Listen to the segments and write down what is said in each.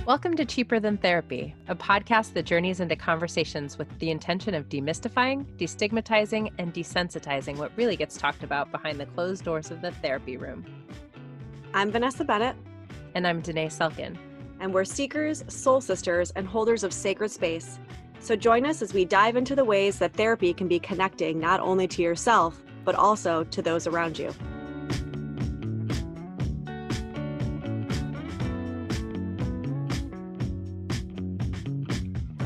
Welcome to Cheaper Than Therapy, a podcast that journeys into conversations with the intention of demystifying, destigmatizing, and desensitizing what really gets talked about behind the closed doors of the therapy room. I'm Vanessa Bennett. And I'm Danae Selkin. And we're seekers, soul sisters, and holders of sacred space. So join us as we dive into the ways that therapy can be connecting not only to yourself, but also to those around you.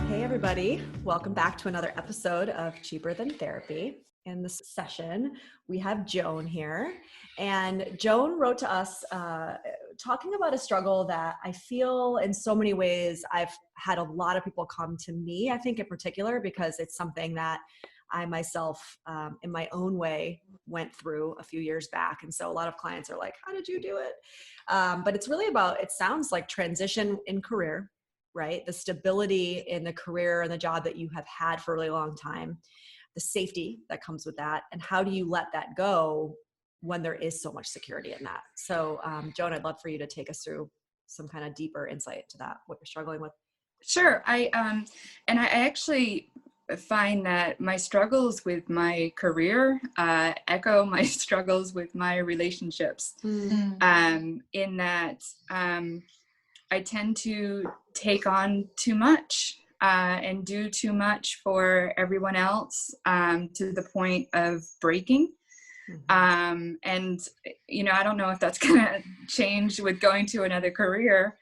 Hey everybody, welcome back to another episode of Cheaper Than Therapy. In this session, we have Joan here. And Joan wrote to us talking about a struggle that I feel in so many ways I've had a lot of people come to me, I think in particular, because it's something that I myself, in my own way, went through a few years back. And so a lot of clients are like, how did you do it? But it's really about, it sounds like transition in career, right? The stability in the career and the job that you have had for a really long time, the safety that comes with that, and how do you let that go when there is so much security in that? So, Joan, I'd love for you to take us through some kind of deeper insight to that, what you're struggling with. Sure. I actually find that my struggles with my career echo my struggles with my relationships. In that I tend to take on too much and do too much for everyone else to the point of breaking. And, you know, I don't know if that's going to change with going to another career,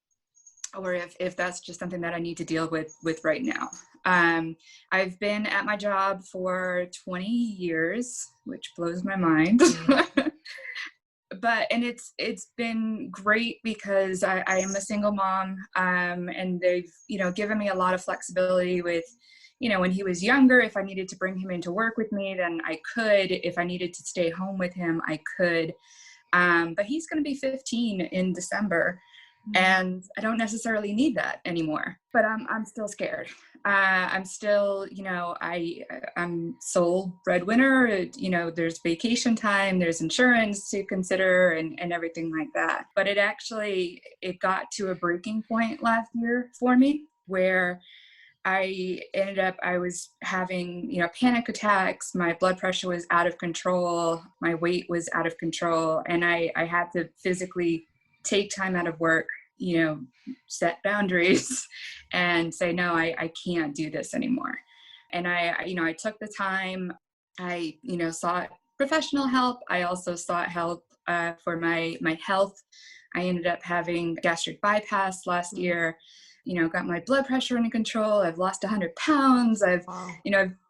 or if that's just something that I need to deal with right now. I've been at my job for 20 years, which blows my mind. And it's been great because I am a single mom, and they've, you know, given me a lot of flexibility with, you know, when he was younger, if I needed to bring him into work with me, then I could. If I needed to stay home with him, I could. But he's going to be 15 in December, and I don't necessarily need that anymore. But I'm still scared. I'm still, you know, I'm sole breadwinner. You know, there's vacation time, there's insurance to consider, and everything like that. But it got to a breaking point last year for me, where I was having, you know, panic attacks. My blood pressure was out of control. My weight was out of control. And I had to physically take time out of work, you know, set boundaries and say, no, I can't do this anymore. And I took the time. I, you know, sought professional help. I also sought help for my health. I ended up having gastric bypass last year. You know, got my blood pressure under control. I've lost 100 pounds. I've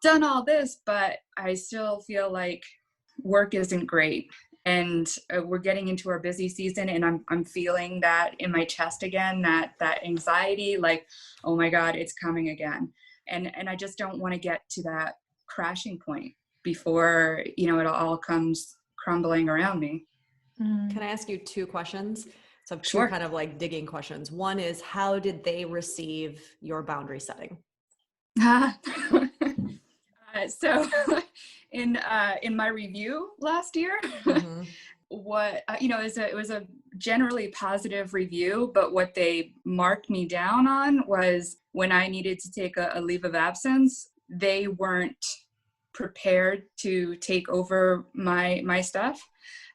done all this, but I still feel like work isn't great. And we're getting into our busy season, and I'm feeling that in my chest again, that anxiety, like, oh my God, it's coming again. And I just don't want to get to that crashing point before, you know, it all comes crumbling around me. Can I ask you two questions? So I have two Sure. kind of like digging questions. One is, how did they receive your boundary setting? So in my review last year, it was a generally positive review, but what they marked me down on was when I needed to take a leave of absence, they weren't prepared to take over my stuff.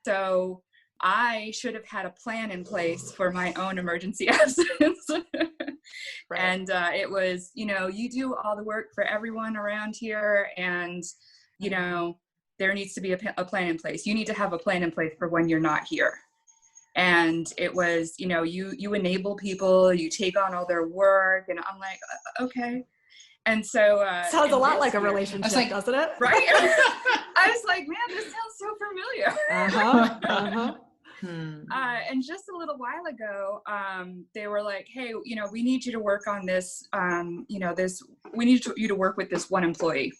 So I should have had a plan in place for my own emergency absence. Right. And it was, you know, you do all the work for everyone around here, and, you know, there needs to be a plan in place. You need to have a plan in place for when you're not here. And it was, you know, you enable people, you take on all their work, and I'm like, okay. And so sounds a lot like a relationship, doesn't it? Right? I was like, man, this sounds so familiar. And just a little while ago, they were like, hey, you know, we need you to work on this, we need you to work with this one employee.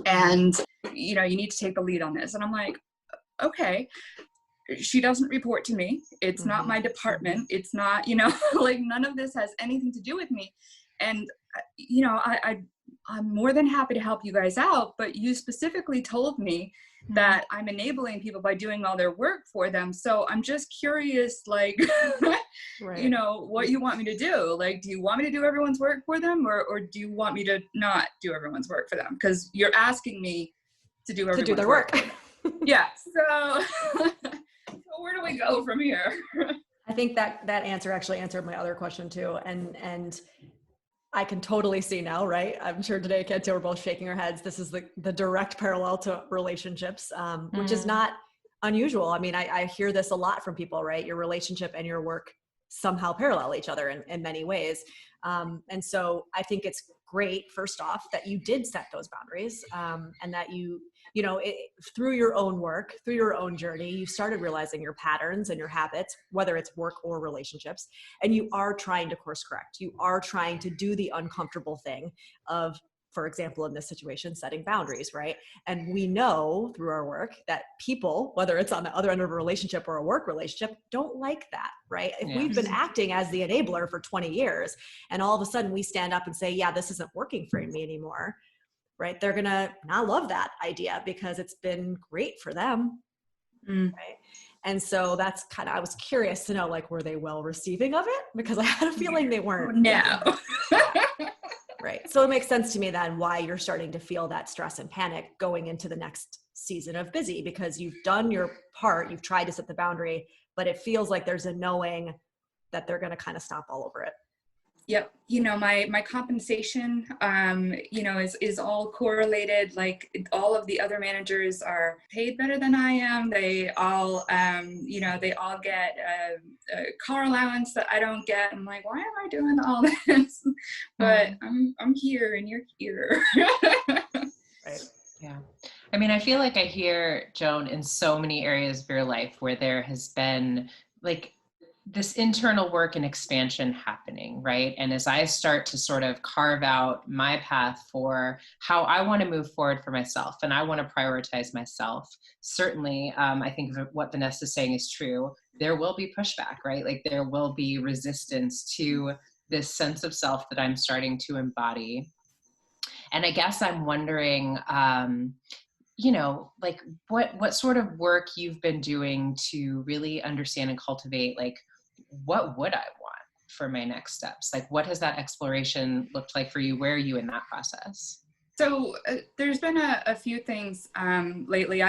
And, you know, you need to take the lead on this. And I'm like, okay. She doesn't report to me. It's not my department. It's not, you know, like none of this has anything to do with me. And, you know, I'm more than happy to help you guys out, but you specifically told me that I'm enabling people by doing all their work for them. So I'm just curious, like, Right. you know, what you want me to do. Like, do you want me to do everyone's work for them, or do you want me to not do everyone's work for them? Because you're asking me to do everyone's their work. Yeah. So, so where do we go from here? I think that answer actually answered my other question too. And I can totally see now, right? I'm sure today, Katia, we're both shaking our heads. This is the direct parallel to relationships, which is not unusual. I mean, I hear this a lot from people, right? Your relationship and your work somehow parallel each other in many ways. And so I think it's great, first off, that you did set those boundaries, and that through your own work, through your own journey, you started realizing your patterns and your habits, whether it's work or relationships, and you are trying to course correct. You are trying to do the uncomfortable thing of, for example, in this situation, setting boundaries, right? And we know through our work that people, whether it's on the other end of a relationship or a work relationship, don't like that, right? If we've been acting as the enabler for 20 years and all of a sudden we stand up and say, yeah, this isn't working for me anymore, right? They're going to not love that idea because it's been great for them, right? And so that's kind of, I was curious to know, like, were they well receiving of it? Because I had a feeling they weren't. No. Right. So it makes sense to me then why you're starting to feel that stress and panic going into the next season of busy, because you've done your part, you've tried to set the boundary, but it feels like there's a knowing that they're going to kind of stomp all over it. Yep. You know, my compensation, you know, is all correlated. Like, all of the other managers are paid better than I am. They all, you know, they all get a car allowance that I don't get. I'm like, why am I doing all this? But I'm here and you're here. Right. Yeah. I mean, I feel like I hear, Joan, in so many areas of your life where there has been like this internal work and expansion happening, right? And as I start to sort of carve out my path for how I want to move forward for myself, and I want to prioritize myself, certainly, I think what Vanessa is saying is true. There will be pushback, right? Like, there will be resistance to this sense of self that I'm starting to embody. And I guess I'm wondering, you know, like what sort of work you've been doing to really understand and cultivate, like, what would I want for my next steps? Like, what has that exploration looked like for you? Where are you in that process? So there's been a few things lately.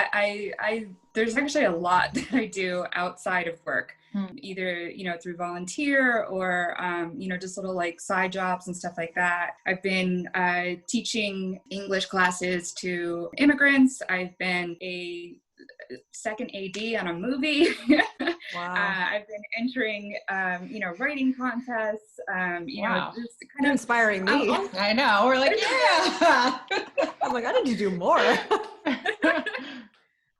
There's actually a lot that I do outside of work, either, you know, through volunteer or, you know, just little like side jobs and stuff like that. I've been teaching English classes to immigrants. I've been a second AD on a movie. Wow. I've been entering, you know, writing contests. You know, just kind of inspiring me. I know. We're like, yeah. I'm like, I need to do more. I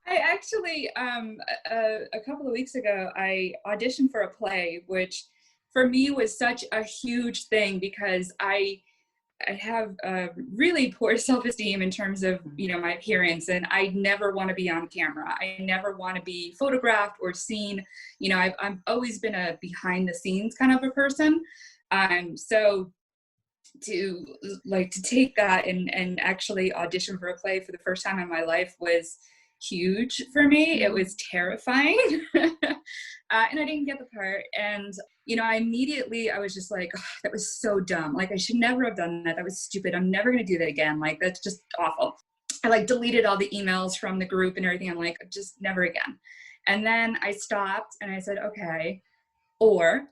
actually, a couple of weeks ago, I auditioned for a play, which for me was such a huge thing because I have really poor self-esteem in terms of, you know, my appearance, and I never want to be on camera. I never want to be photographed or seen. You know, I've always been a behind the scenes kind of a person. So to take that and actually audition for a play for the first time in my life was huge for me. It was terrifying. And I didn't get the part. And, you know, I was just like, oh, that was so dumb. Like, I should never have done that. That was stupid. I'm never going to do that again. Like, that's just awful. I like deleted all the emails from the group and everything. I'm like, just never again. And then I stopped and I said, okay, or,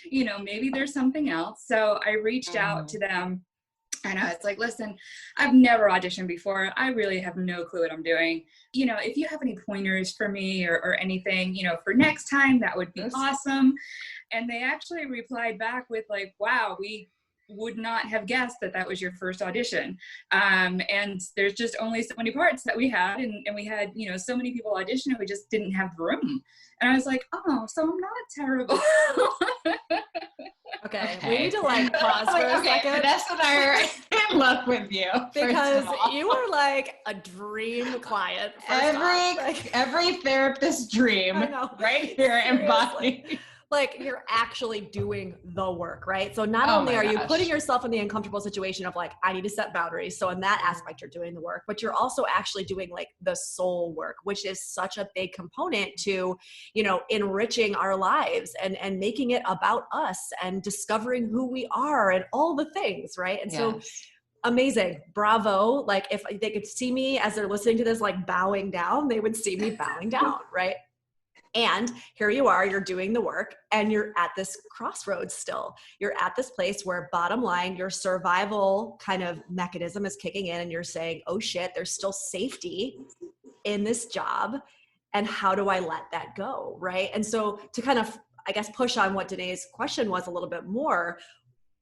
you know, maybe there's something else. So I reached out to them. And I was like, listen, I've never auditioned before. I really have no clue what I'm doing. You know, if you have any pointers for me or anything, you know, for next time, that would be awesome. And they actually replied back with like, wow, we would not have guessed that was your first audition. And there's just only so many parts that we had. And we had, you know, so many people audition and we just didn't have the room. And I was like, oh, so I'm not terrible. Okay, we need to like pause for a second. Vanessa and I are in love with you because you are like a dream client. Every therapist's dream, right here embodied. like you're actually doing the work, right? So not Oh only my are you gosh. putting yourself in the uncomfortable situation of like, I need to set boundaries. So in that aspect, you're doing the work, but you're also actually doing like the soul work, which is such a big component to, you know, enriching our lives and making it about us and discovering who we are and all the things, right? And so Yes. amazing. Bravo. Like if they could see me as they're listening to this, like bowing down, they would see me bowing down, right? And here you are, you're doing the work and you're at this crossroads still. You're at this place where bottom line, your survival kind of mechanism is kicking in and you're saying, oh shit, there's still safety in this job. And how do I let that go? Right. And so to kind of, I guess, push on what Danae's question was a little bit more,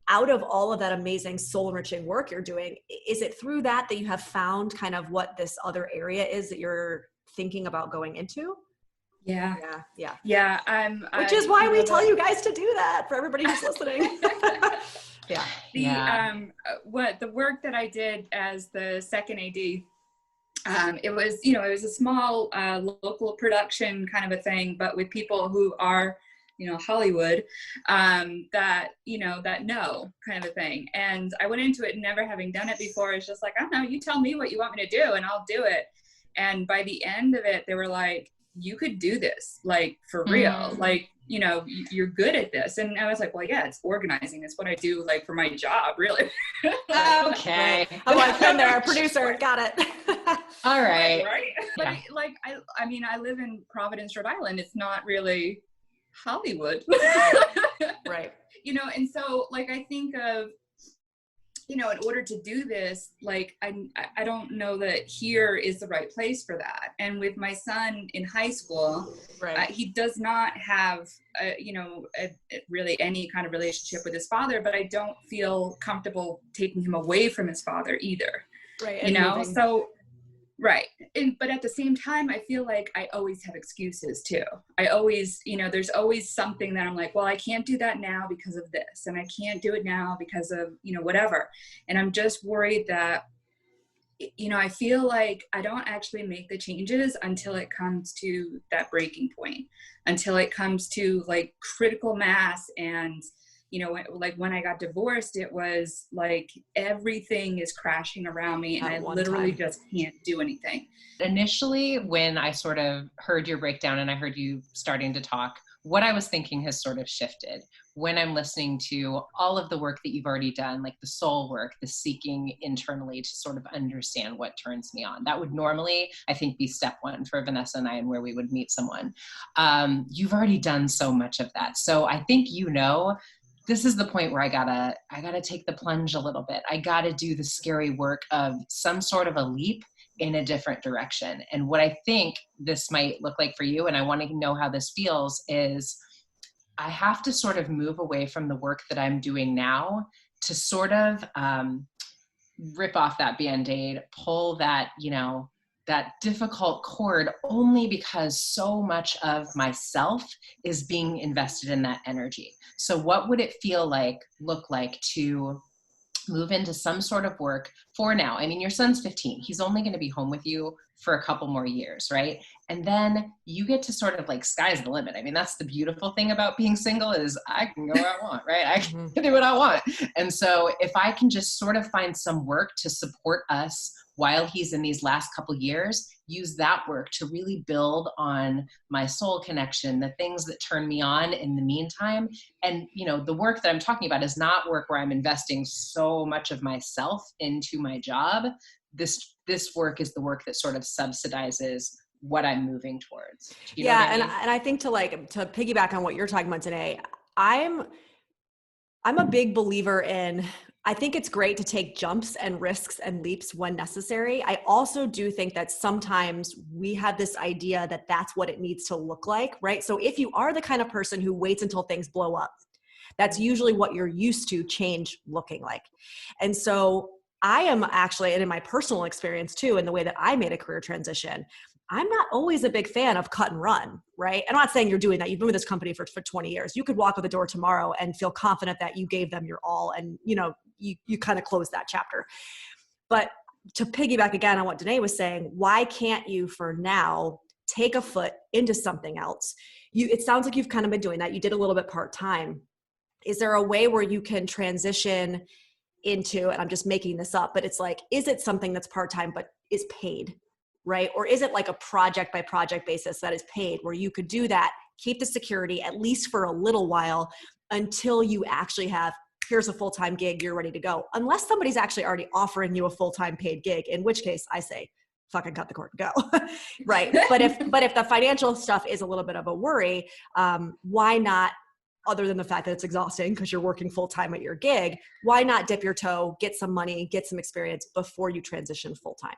out of all of that amazing soul enriching work you're doing, is it through that you have found kind of what this other area is that you're thinking about going into? Yeah. Which is why we tell you guys to do that for everybody who's listening. What the work that I did as the second AD, it was a small local production kind of a thing, but with people who are, Hollywood, that know kind of a thing. And I went into it never having done it before. It's just like, I don't know, you tell me what you want me to do and I'll do it. And by the end of it, they were like, you could do this, like for real, like, you're good at this. And I was like, well, yeah, it's organizing. It's what I do, like for my job, really. Okay. I'm like, been there, producer, got it. All right. Right. But I live in Providence, Rhode Island. It's not really Hollywood. Right. And so like, I think of, in order to do this, like, I don't know that here is the right place for that. And with my son in high school, right. He does not have, really any kind of relationship with his father, but I don't feel comfortable taking him away from his father either. Right. So, right. But at the same time, I feel like I always have excuses too. I always, there's always something that I'm like, well, I can't do that now because of this. And I can't do it now because of, whatever. And I'm just worried that, I feel like I don't actually make the changes until it comes to that breaking point, until it comes to like critical mass. And like when I got divorced, it was like everything is crashing around me and I literally just can't do anything. Initially, when I sort of heard your breakdown and I heard you starting to talk, what I was thinking has sort of shifted. When I'm listening to all of the work that you've already done, like the soul work, the seeking internally to sort of understand what turns me on. That would normally, I think, be step one for Vanessa and I, and where we would meet someone. You've already done so much of that. So I think, this is the point where I gotta take the plunge a little bit. I gotta do the scary work of some sort of a leap in a different direction. And what I think this might look like for you, and I want to know how this feels, is I have to sort of move away from the work that I'm doing now to sort of rip off that Band-Aid, pull that, that difficult cord, only because so much of myself is being invested in that energy. So what would it look like to move into some sort of work for now? I mean, your son's 15. He's only going to be home with you for a couple more years, right? And then you get to sort of like, sky's the limit. I mean, that's the beautiful thing about being single, is I can go where I want, right? I can do what I want. And so if I can just sort of find some work to support us while he's in these last couple years, use that work to really build on my soul connection, the things that turn me on in the meantime. And, the work that I'm talking about is not work where I'm investing so much of myself into my job. This work is the work that sort of subsidizes what I'm moving towards. You know what I mean? And I think to piggyback on what you're talking about today, I'm a big believer in, I think it's great to take jumps and risks and leaps when necessary. I also do think that sometimes we have this idea that that's what it needs to look like, right? So if you are the kind of person who waits until things blow up, that's usually what you're used to change looking like. And so I am actually, and in my personal experience too, in the way that I made a career transition, I'm not always a big fan of cut and run, right? I'm not saying you're doing that. You've been with this company for 20 years. You could walk out the door tomorrow and feel confident that you gave them your all and, you kind of closed that chapter. But to piggyback again on what Danae was saying, why can't you for now take a foot into something else. It sounds like you've kind of been doing that. You did a little bit part-time. Is there a way where you can transition into, and I'm just making this up, but it's like, is it something that's part-time but is paid, right? Or is it like a project by project basis that is paid, where you could do that, keep the security at least for a little while until you actually have, here's a full-time gig, you're ready to go. Unless somebody's actually already offering you a full-time paid gig, in which case I say, fucking cut the cord and go. Right. But if the financial stuff is a little bit of a worry, why not, other than the fact that it's exhausting because you're working full-time at your gig, why not dip your toe, get some money, get some experience before you transition full-time?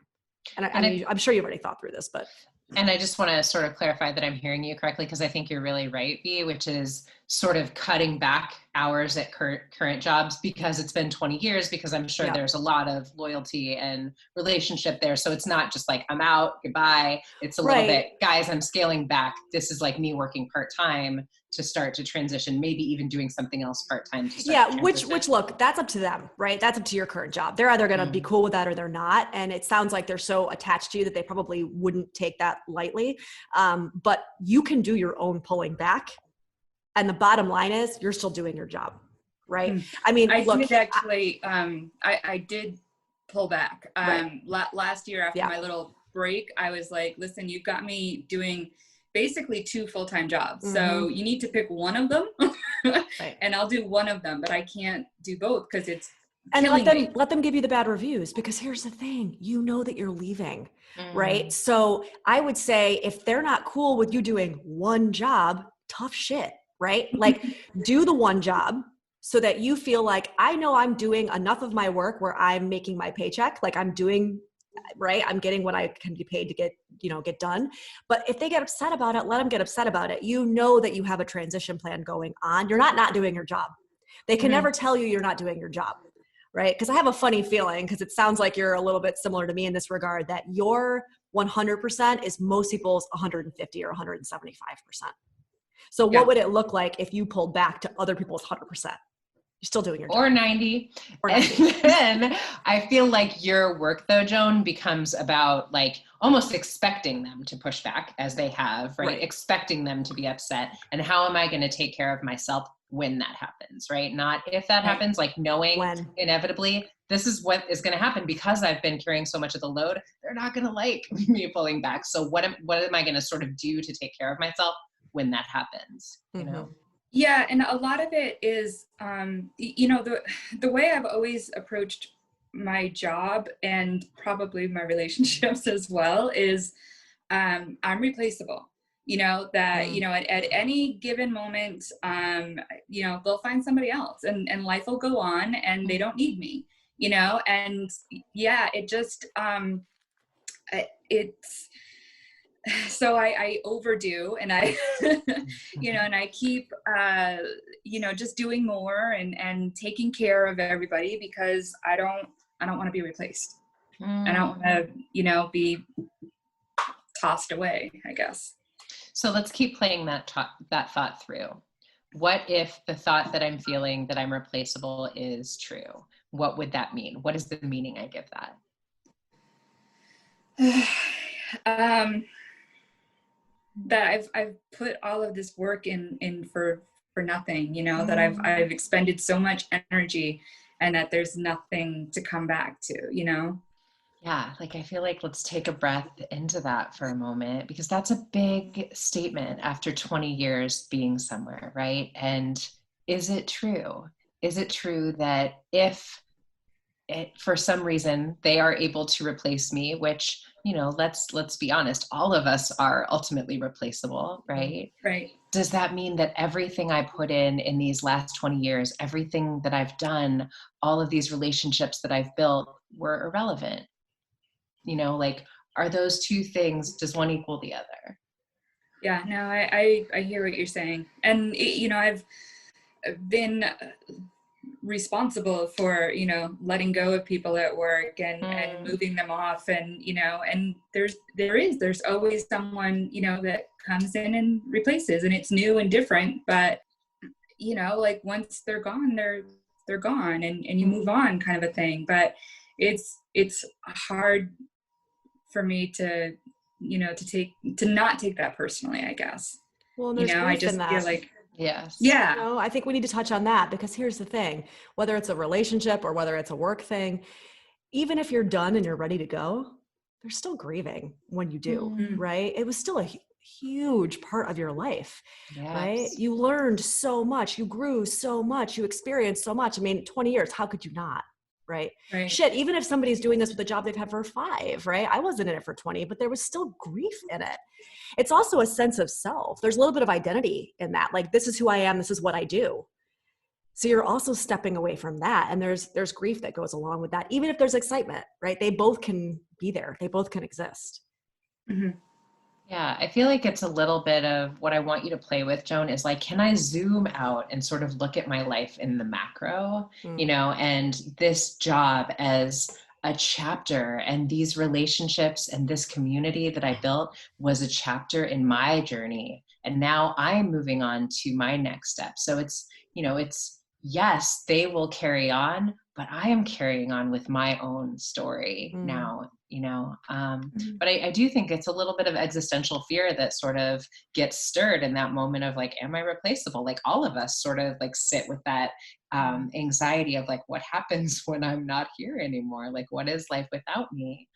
And I'm sure you've already thought through this, but. And I just want to sort of clarify that I'm hearing you correctly, because I think you're really right, B, which is sort of cutting back hours at current jobs because it's been 20 years, because I'm sure there's a lot of loyalty and relationship there. So it's not just like, I'm out, goodbye. It's a little bit, guys, I'm scaling back. This is like me working part-time to start to transition, maybe even doing something else part-time. Which look, that's up to them, right? That's up to your current job. They're either going to be cool with that or they're not. And it sounds like they're so attached to you that they probably wouldn't take that lightly. But you can do your own pulling back. And the bottom line is you're still doing your job, right? I mean, I did pull back. Last year after my little break, I was like, listen, you've got me doing basically 2 full-time jobs. So you need to pick one of them and I'll do one of them, but I can't do both because it's let them give you the bad reviews, because here's the thing, you know that you're leaving, right? So I would say if they're not cool with you doing one job, tough shit, right? Like do the one job so that you feel like, I know I'm doing enough of my work where I'm making my paycheck, like I'm doing right. I'm getting what I can be paid to get done. But if they get upset about it, let them get upset about it. You know that you have a transition plan going on. You're not doing your job. They can never tell you you're not doing your job, right? Because I have a funny feeling, because it sounds like you're a little bit similar to me in this regard, that your 100% is most people's 150 or 175%. So what would it look like if you pulled back to other people's 100%? You're still doing your job. Or 90. And then I feel like your work though, Joan, becomes about like almost expecting them to push back as they have, right? Expecting them to be upset. And how am I going to take care of myself when that happens, right? Not if that happens, like knowing inevitably this is what is going to happen because I've been carrying so much of the load. They're not going to like me pulling back. So what am I going to sort of do to take care of myself when that happens, you know? Yeah. And a lot of it is, the way I've always approached my job and probably my relationships as well is, I'm replaceable, at any given moment, they'll find somebody else and life will go on and they don't need me, and it just, it's, so I overdo and I, and I keep, just doing more and taking care of everybody because I don't want to be replaced. I don't want to, be tossed away, I guess. So let's keep playing that thought through. What if the thought that I'm feeling that I'm replaceable is true? What would that mean? What is the meaning I give that? That I've put all of this work in for nothing, that I've expended so much energy and that there's nothing to come back to, Yeah. Like, I feel like let's take a breath into that for a moment, because that's a big statement after 20 years being somewhere. Right. And is it true? Is it true that if for some reason they are able to replace me, which, let's be honest, all of us are ultimately replaceable, right? Right. Does that mean that everything I put in these last 20 years, everything that I've done, all of these relationships that I've built were irrelevant? Are those two things, does one equal the other? Yeah, no, I hear what you're saying. And, I've been responsible for, letting go of people at work and moving them off. And, and there's always someone, that comes in and replaces, and it's new and different, but, once they're gone, they're gone and you move on, kind of a thing. But it's hard for me to to not take that personally, I guess. Well, and there's grief I just in that. feel like, Yes. yeah. I think we need to touch on that, because here's the thing, whether it's a relationship or whether it's a work thing, even if you're done and you're ready to go, there's still grieving when you do, right? It was still a huge part of your life, right? You learned so much, you grew so much, you experienced so much. I mean, 20 years, how could you not? Right? Shit, even if somebody's doing this with a job they've had for 5, right? I wasn't in it for 20, but there was still grief in it. It's also a sense of self. There's a little bit of identity in that. Like, this is who I am. This is what I do. So you're also stepping away from that. And there's grief that goes along with that. Even if there's excitement, right? They both can be there. They both can exist. Mm-hmm. Yeah, I feel like it's a little bit of what I want you to play with, Joan, is like, can I zoom out and sort of look at my life in the macro, and this job as a chapter, and these relationships and this community that I built was a chapter in my journey. And now I'm moving on to my next step. So it's, yes, they will carry on, but I am carrying on with my own story now, but I do think it's a little bit of existential fear that sort of gets stirred in that moment of like, am I replaceable? Like, all of us sort of like sit with that anxiety of like, what happens when I'm not here anymore? Like, what is life without me?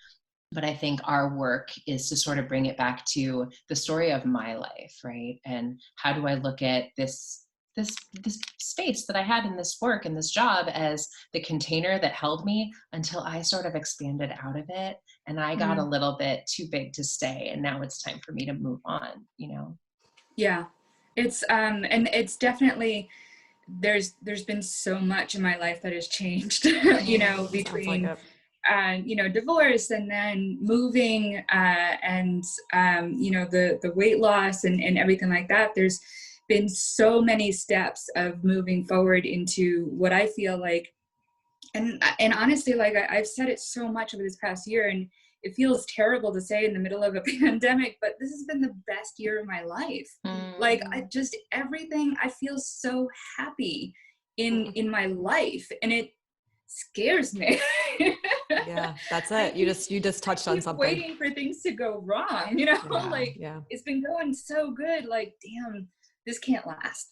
But I think our work is to sort of bring it back to the story of my life, right? And how do I look at this space that I had in this work and this job as the container that held me until I sort of expanded out of it and I got a little bit too big to stay, and now it's time for me to move on, Yeah, it's and it's definitely, there's been so much in my life that has changed, between divorce and then moving and the weight loss and everything like that. There's been so many steps of moving forward into what I feel like, and honestly, like I've said it so much over this past year, and it feels terrible to say in the middle of a pandemic, but this has been the best year of my life. Like, everything, I feel so happy in my life, and it scares me. Yeah, that's it. You just touched on something. Waiting for things to go wrong, It's been going so good. Like, damn, this can't last.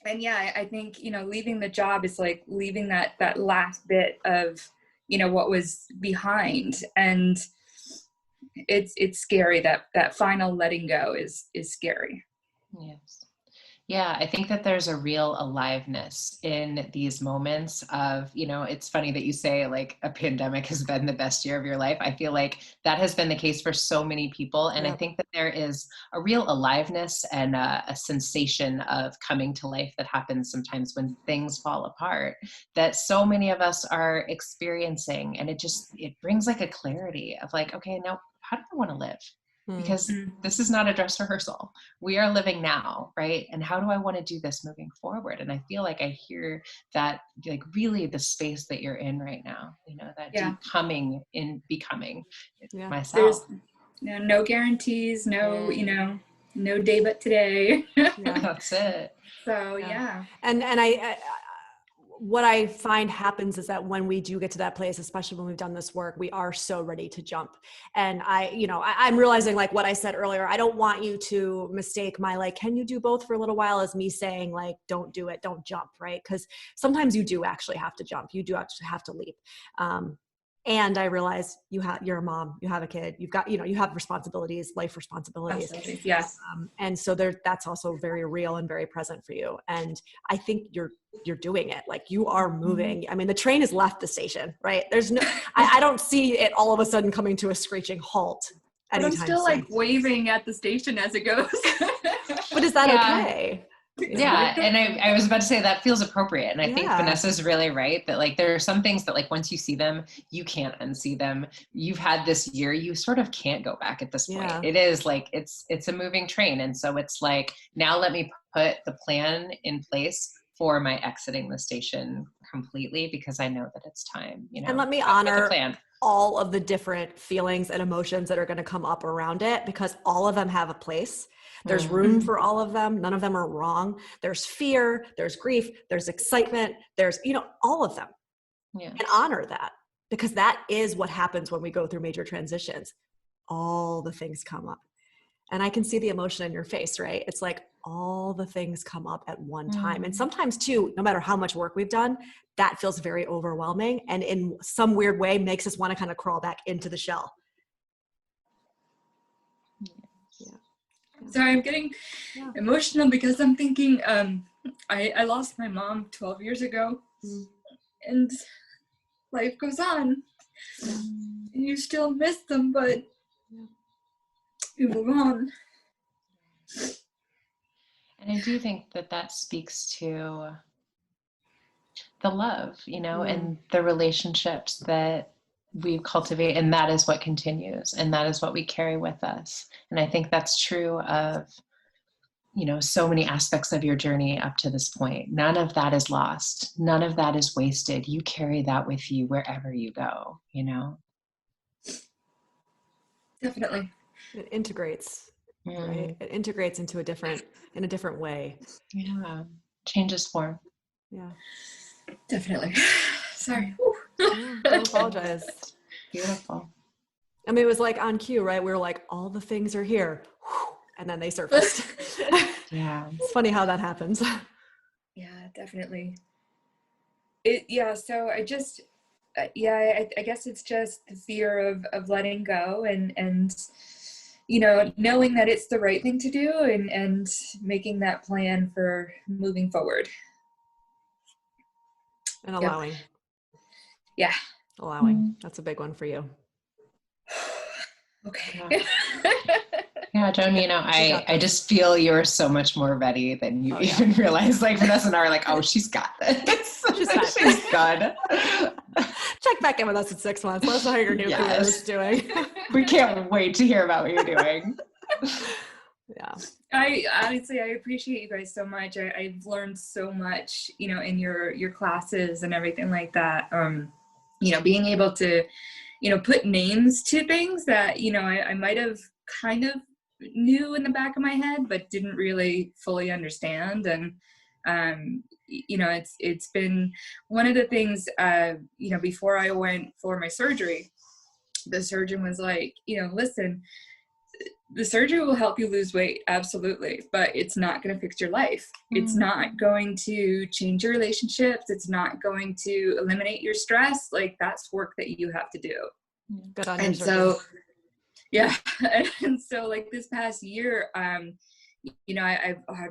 And yeah, I think, leaving the job is like leaving that last bit of, what was behind. And it's scary. That final letting go is scary. Yes. Yeah, I think that there's a real aliveness in these moments of, it's funny that you say like a pandemic has been the best year of your life. I feel like that has been the case for so many people. And I think that there is a real aliveness and a sensation of coming to life that happens sometimes when things fall apart that so many of us are experiencing. And it brings like a clarity of like, okay, now how do I want to live? Because this is not a dress rehearsal. We are living now, right? And how do I want to do this moving forward? And I feel like I hear that, like, really the space that you're in right now, that deep becoming myself. There's no guarantees, no day but today. That's it. So, yeah. And I what I find happens is that when we do get to that place, especially when we've done this work, we are so ready to jump. And I'm realizing, like what I said earlier, I don't want you to mistake my, like, can you do both for a little while, as me saying, like, don't do it, don't jump, right? Because sometimes you do actually have to jump. You do actually have to leap. And I realize you're a mom, you have a kid, you've got, you have responsibilities, life responsibilities. Absolutely. Yes. And so that's also very real and very present for you. And I think you're doing it. Like, you are moving. I mean, the train has left the station, right? There's no, I don't see it all of a sudden coming to a screeching halt. But I'm still like waving at the station as it goes. But is that okay? Yeah. And I was about to say that feels appropriate. And I think Vanessa's really right that, like, there are some things that, like, once you see them, you can't unsee them. You've had this year, you sort of can't go back at this point. Yeah. It is like, it's a moving train. And so it's like, now let me put the plan in place for my exiting the station completely, because I know that it's time, and let me honor all of the different feelings and emotions that are going to come up around it, because all of them have a place. There's room for all of them. None of them are wrong. There's fear, there's grief, there's excitement, there's, all of them. Yeah. And honor that. because that is what happens when we go through major transitions. All the things come up. And I can see the emotion in your face, right? It's like all the things come up at one time. And sometimes too, no matter how much work we've done, that feels very overwhelming. And in some weird way makes us want to kind of crawl back into the shell. Yeah. Sorry, I'm getting emotional because I'm thinking, I lost my mom 12 years ago and life goes on. And you still miss them, but you move on. And I do think that speaks to the love, and the relationships that we cultivate, and that is what continues, and that is what we carry with us. And I think that's true of, so many aspects of your journey up to this point. None of that is lost. None of that is wasted. You carry that with you wherever you go, Definitely. It integrates, right? It integrates in a different way. Yeah. Changes form. Yeah. Definitely. Sorry. Don't apologize. Beautiful. I mean, it was like on cue, right? We were like, all the things are here. And then they surfaced. Yeah. It's funny how that happens. Yeah, definitely. So I just, I guess it's just the fear of letting go and knowing that it's the right thing to do and making that plan for moving forward. And allowing. Yeah. Allowing. That's a big one for you. Okay. Yeah, Joan, I just feel you're so much more ready than you even realize. Like Vanessa and I are like, oh, she's got this. She's good. Check back in with us in 6 months. Let us know how your new career is doing. We can't wait to hear about what you're doing. Yeah. I honestly, I appreciate you guys so much. I've learned so much, in your classes and everything like that. Being able to, put names to things that, I might have kind of knew in the back of my head, but didn't really fully understand. And, it's been one of the things, before I went for my surgery, the surgeon was like, listen, the surgery will help you lose weight, absolutely, but it's not going to fix your life. It's not going to change your relationships. It's not going to eliminate your stress. Like, that's work that you have to do. Good on and you. So, yeah. And so, like, this past year, I've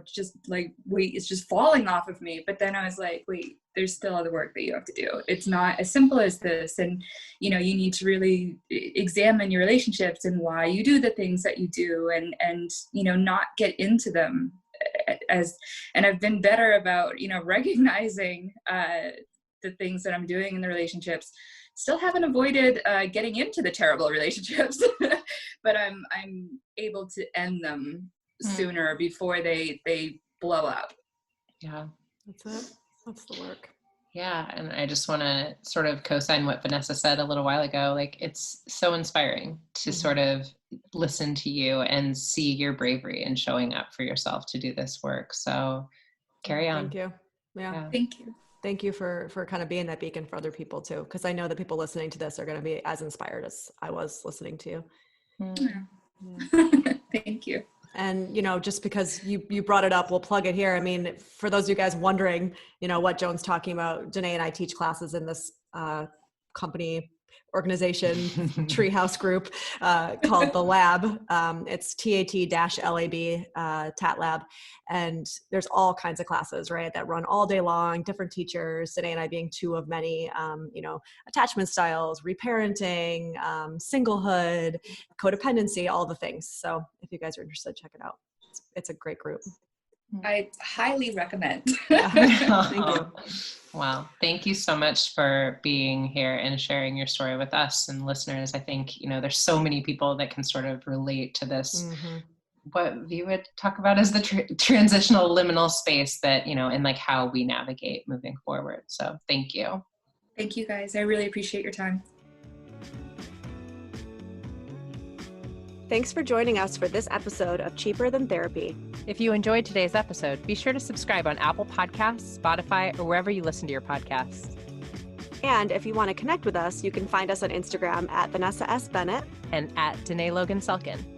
just like, weight is just falling off of me. But then I was like, wait, there's still other work that you have to do. It's not as simple as this. And, you need to really examine your relationships and why you do the things that you do and, not get into them and I've been better about, recognizing, the things that I'm doing in the relationships. Still haven't avoided getting into the terrible relationships, but I'm able to end them sooner before they blow up. Yeah. That's it. That's the work. Yeah. And I just want to sort of co-sign what Vanessa said a little while ago. Like, it's so inspiring to sort of listen to you and see your bravery in showing up for yourself to do this work. So carry on. Thank you. Yeah. Thank you. Thank you for kind of being that beacon for other people too. Cause I know that people listening to this are going to be as inspired as I was listening to you. Yeah. Thank you. And, just because you brought it up, we'll plug it here. I mean, for those of you guys wondering, what Joan's talking about, Janae and I teach classes in this company organization treehouse group called The Lab. It's TAT-LAB, TAT Lab. And there's all kinds of classes, right, that run all day long, different teachers, Janae and I being two of many, attachment styles, reparenting, singlehood, codependency, all the things. So if you guys are interested, check it out. It's a great group. I highly recommend. Thank you. Wow. Thank you so much for being here and sharing your story with us and listeners. I think, there's so many people that can sort of relate to this, what you would talk about as the transitional liminal space that, and like how we navigate moving forward. So thank you. Thank you guys. I really appreciate your time. Thanks for joining us for this episode of Cheaper Than Therapy. If you enjoyed today's episode, be sure to subscribe on Apple Podcasts, Spotify, or wherever you listen to your podcasts. And if you want to connect with us, you can find us on Instagram at Vanessa S. Bennett and at Danae Logan Selkin.